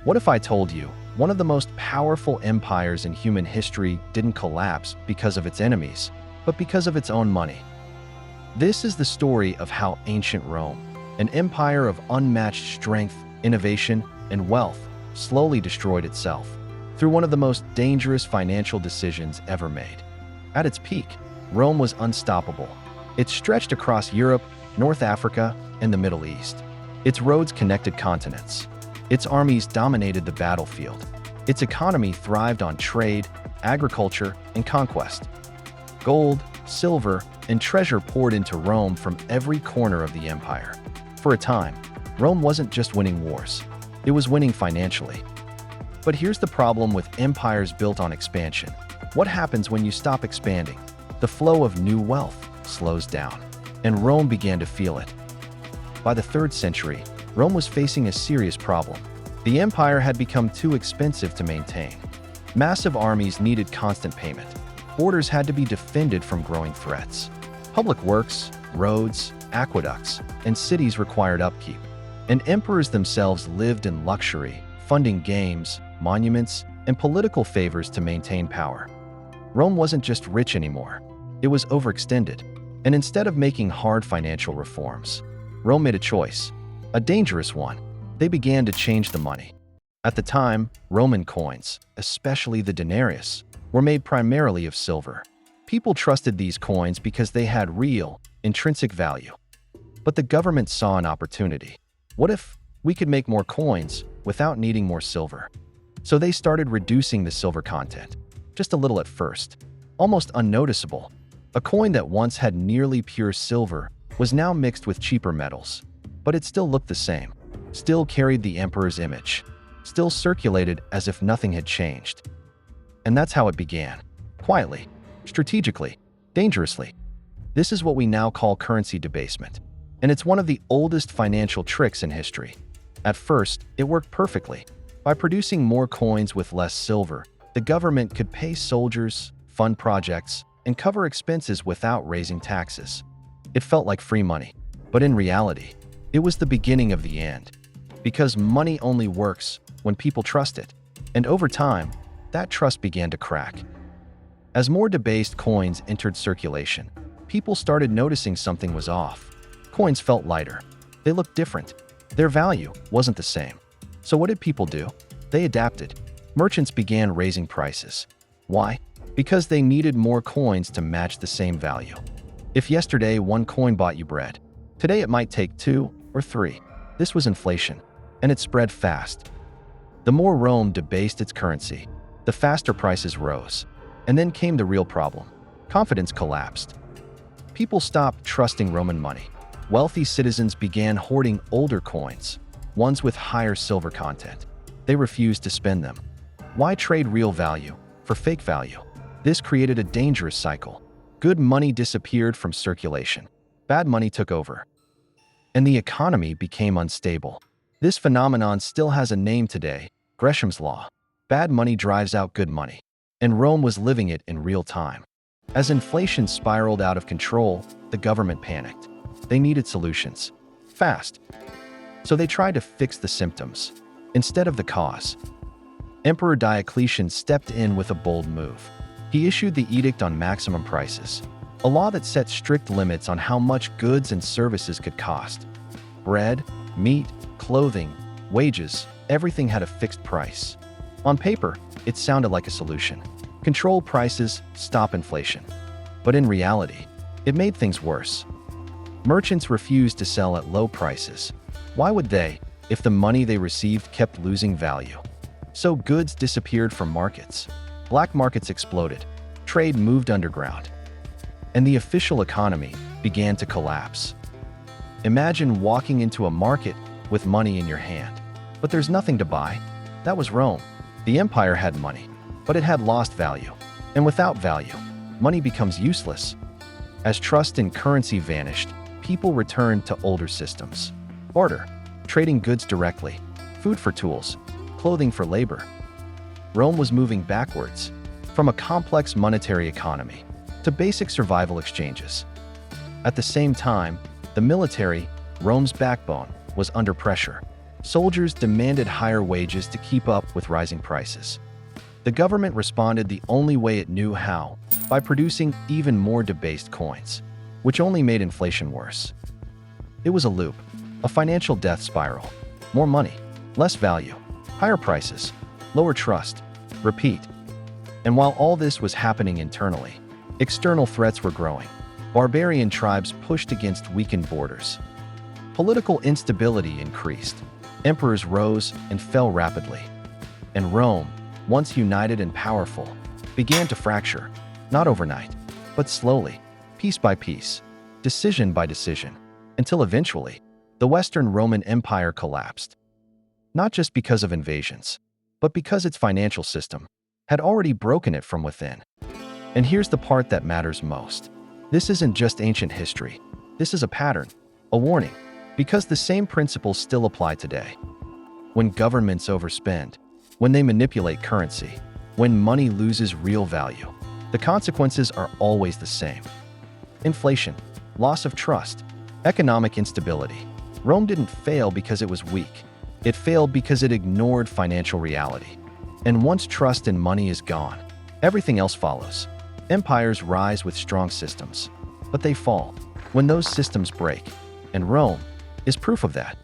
What if I told you one of the most powerful empires in human history didn't collapse because of its enemies, but because of its own money? This is the story of how ancient Rome, an empire of unmatched strength, innovation, and wealth, slowly destroyed itself through one of the most dangerous financial decisions ever made. At its peak, Rome was unstoppable. It stretched across Europe, North Africa, and the Middle East. Its roads connected continents. Its armies dominated the battlefield. Its economy thrived on trade, agriculture, and conquest. Gold, silver, and treasure poured into Rome from every corner of the empire. For a time, Rome wasn't just winning wars, it was winning financially. But here's the problem with empires built on expansion. What happens when you stop expanding? The flow of new wealth slows down, and Rome began to feel it. By the 3rd century, Rome was facing a serious problem. The empire had become too expensive to maintain. Massive armies needed constant payment. Borders had to be defended from growing threats. Public works, roads, aqueducts, and cities required upkeep. And emperors themselves lived in luxury, funding games, monuments, and political favors to maintain power. Rome wasn't just rich anymore, it was overextended. And instead of making hard financial reforms, Rome made a choice, a dangerous one. They began to change the money. At the time, Roman coins, especially the denarius, were made primarily of silver. People trusted these coins because they had real, intrinsic value. But the government saw an opportunity. What if we could make more coins without needing more silver? So they started reducing the silver content, just a little at first, almost unnoticeable. A coin that once had nearly pure silver was now mixed with cheaper metals. But it still looked the same, still carried the emperor's image, still circulated as if nothing had changed. And that's how it began. Quietly, strategically, dangerously. This is what we now call currency debasement. And it's one of the oldest financial tricks in history. At first, it worked perfectly. By producing more coins with less silver, the government could pay soldiers, fund projects, and cover expenses without raising taxes. It felt like free money. But in reality, it was the beginning of the end. Because money only works when people trust it. And over time, that trust began to crack. As more debased coins entered circulation, people started noticing something was off. Coins felt lighter. They looked different. Their value wasn't the same. So what did people do? They adapted. Merchants began raising prices. Why? Because they needed more coins to match the same value. If yesterday one coin bought you bread, today it might take 2 or 3. This was inflation, and it spread fast. The more Rome debased its currency, the faster prices rose. And then came the real problem. Confidence collapsed. People stopped trusting Roman money. Wealthy citizens began hoarding older coins, ones with higher silver content. They refused to spend them. Why trade real value for fake value? This created a dangerous cycle. Good money disappeared from circulation. Bad money took over. And the economy became unstable. This phenomenon still has a name today, Gresham's law. Bad money drives out good money. And Rome was living it in real time. As inflation spiraled out of control, the government panicked. They needed solutions. Fast. So they tried to fix the symptoms, instead of the cause. Emperor Diocletian stepped in with a bold move. He issued the Edict on Maximum Prices, a law that set strict limits on how much goods and services could cost. Bread, meat, clothing, wages, everything had a fixed price. On paper, it sounded like a solution. Control prices, stop inflation. But in reality, it made things worse. Merchants refused to sell at low prices. Why would they, if the money they received kept losing value? So goods disappeared from markets. Black markets exploded. Trade moved underground. And the official economy began to collapse. Imagine walking into a market with money in your hand, but there's nothing to buy. That was Rome. The empire had money, but it had lost value. And without value, money becomes useless. As trust in currency vanished, people returned to older systems. Barter, trading goods directly, food for tools, clothing for labor. Rome was moving backwards, from a complex monetary economy to basic survival exchanges. At the same time, the military, Rome's backbone, was under pressure. Soldiers demanded higher wages to keep up with rising prices. The government responded the only way it knew how, by producing even more debased coins, which only made inflation worse. It was a loop, a financial death spiral. More money, less value, higher prices, lower trust, repeat. And while all this was happening internally, external threats were growing. Barbarian tribes pushed against weakened borders. Political instability increased. Emperors rose and fell rapidly. And Rome, once united and powerful, began to fracture, not overnight, but slowly, piece by piece, decision by decision, until eventually, the Western Roman Empire collapsed. Not just because of invasions, but because its financial system had already broken it from within. And here's the part that matters most. This isn't just ancient history. This is a pattern, a warning, because the same principles still apply today. When governments overspend, when they manipulate currency, when money loses real value, the consequences are always the same. Inflation, loss of trust, economic instability. Rome didn't fail because it was weak. It failed because it ignored financial reality. And once trust in money is gone, everything else follows. Empires rise with strong systems, but they fall when those systems break. And Rome is proof of that.